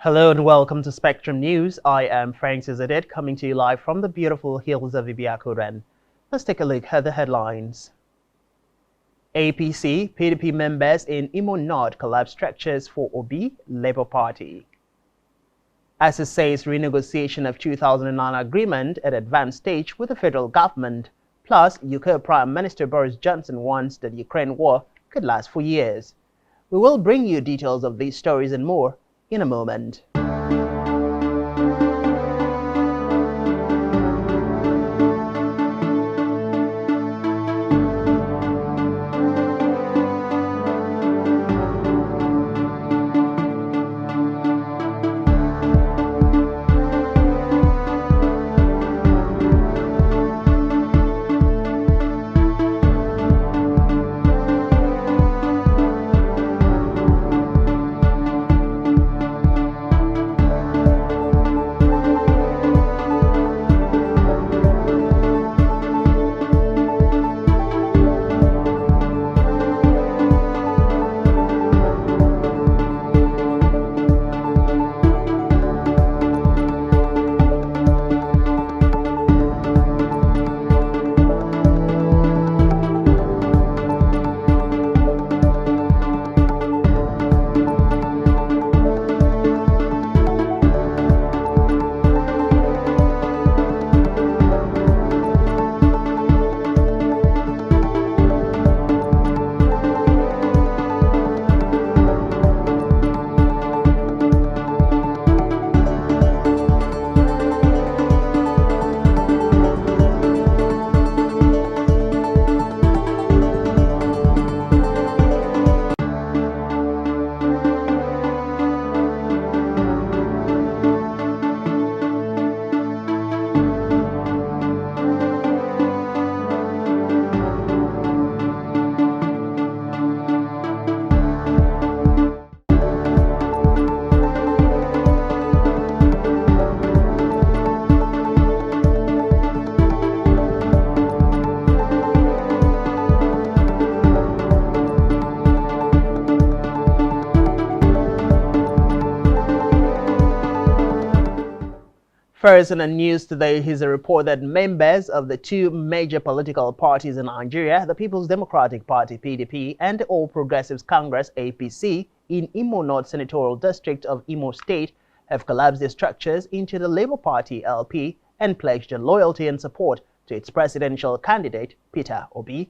Hello and welcome to Spectrum News. I am Francis Adet, coming to you live from the beautiful hills of Ibiakuren. Let's take a look at the headlines. APC, PDP members in Imo North collapse structures for Obi, Labour Party. ASUU says renegotiation of 2009 agreement at advanced stage with the federal government. Plus, UK Prime Minister Boris Johnson warns that the Ukraine war could last for years. We will bring you details of these stories and more in a moment. First in the news today is a report that members of the two major political parties in Nigeria, the People's Democratic Party (PDP) and the All Progressives Congress (APC) in Imo North Senatorial District of Imo State have collapsed their structures into the Labour Party (LP) and pledged their loyalty and support to its presidential candidate, Peter Obi.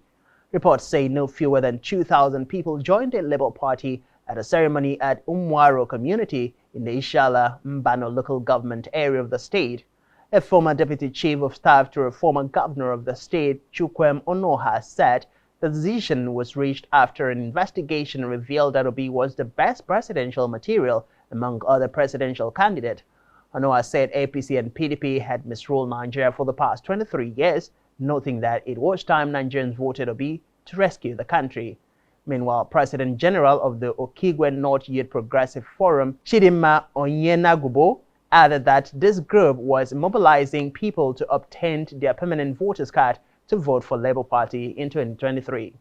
Reports say no fewer than 2,000 people joined the Labour Party at a ceremony at Umwaro community in the Ishala Mbano local government area of the state. A former deputy chief of staff to a former governor of the state, Chukwem Onoha, said the decision was reached after an investigation revealed that Obi was the best presidential material among other presidential candidates. Onoha said APC and PDP had misruled Nigeria for the past 23 years, noting that it was time Nigerians voted Obi to rescue the country. Meanwhile, President General of the Okigwe North Youth Progressive Forum, Chidinma Onyenagubo, added that this group was mobilizing people to obtain their permanent voters card to vote for Labour Party in 2023.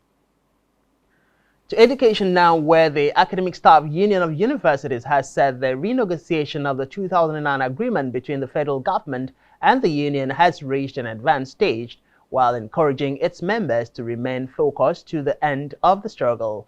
To education now, where the Academic Staff Union of Universities has said the renegotiation of the 2009 agreement between the federal government and the union has reached an advanced stage, while encouraging its members to remain focused to the end of the struggle.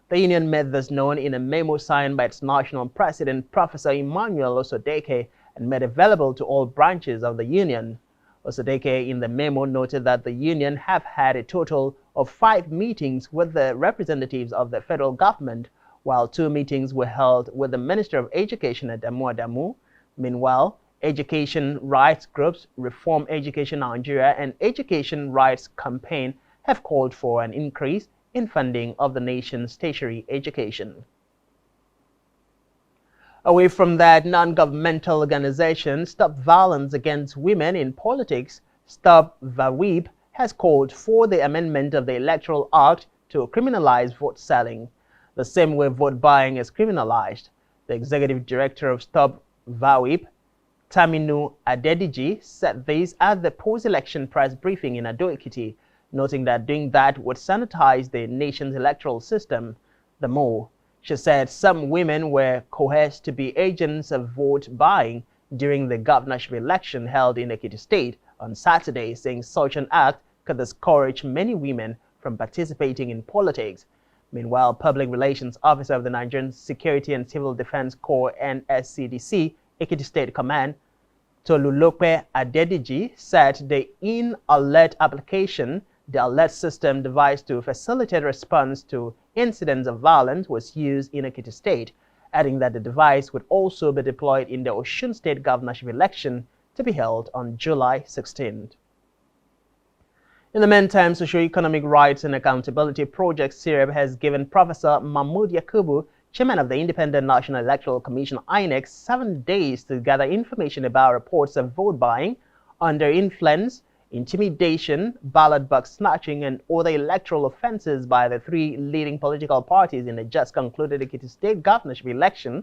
The union made this known in a memo signed by its national president, Professor Emmanuel Osodeke, and made available to all branches of the union. Osodeke in the memo noted that the union have had a total of 5 meetings with the representatives of the federal government, while 2 meetings were held with the Minister of Education Adamu Adamu. Meanwhile, education rights groups, Reform Education Nigeria and Education Rights Campaign have called for an increase in funding of the nation's tertiary education. Away from that, non-governmental organization Stop Violence Against Women in Politics, Stop VAWIP, has called for the amendment of the Electoral Act to criminalize vote selling, the same way vote buying is criminalized. The executive director of Stop VAWIP, Taminu Adediji, said this at the post-election press briefing in Ado-Ekiti, noting that doing that would sanitize the nation's electoral system the more. She said some women were coerced to be agents of vote buying during the governorship election held in Ekiti State on Saturday, saying such an act could discourage many women from participating in politics. Meanwhile, Public Relations Officer of the Nigerian Security and Civil Defense Corps NSCDC, Ekiti State Command, Tolulope Adediji, said the in-alert application, the alert system devised to facilitate response to incidents of violence, was used in Ekiti State, adding that the device would also be deployed in the Osun State governorship election to be held on July 16th. In the meantime, Socio-Economic Rights and Accountability Project (SIREP) has given Professor Mahmoud Yakubu, chairman of the Independent National Electoral Commission (INEC), 7 days to gather information about reports of vote buying, under influence, intimidation, ballot box snatching, and other electoral offenses by the 3 leading political parties in the just concluded Ekiti State governorship election.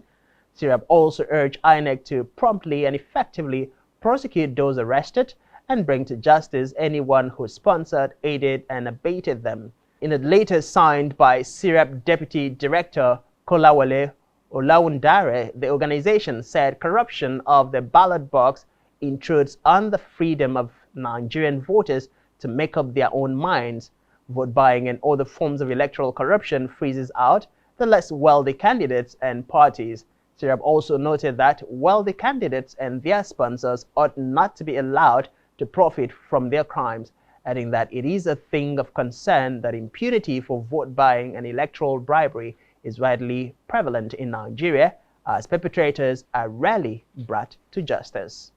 SIREP also urged INEC to promptly and effectively prosecute those arrested and bring to justice anyone who sponsored, aided, and abated them. In a letter signed by SIREP Deputy Director Kolawole Olawundare, the organization said corruption of the ballot box intrudes on the freedom of Nigerian voters to make up their own minds. Vote buying and other forms of electoral corruption freezes out the less wealthy candidates and parties. SIREP also noted that wealthy candidates and their sponsors ought not to be allowed to profit from their crimes, adding that it is a thing of concern that impunity for vote buying and electoral bribery is widely prevalent in Nigeria, as perpetrators are rarely brought to justice.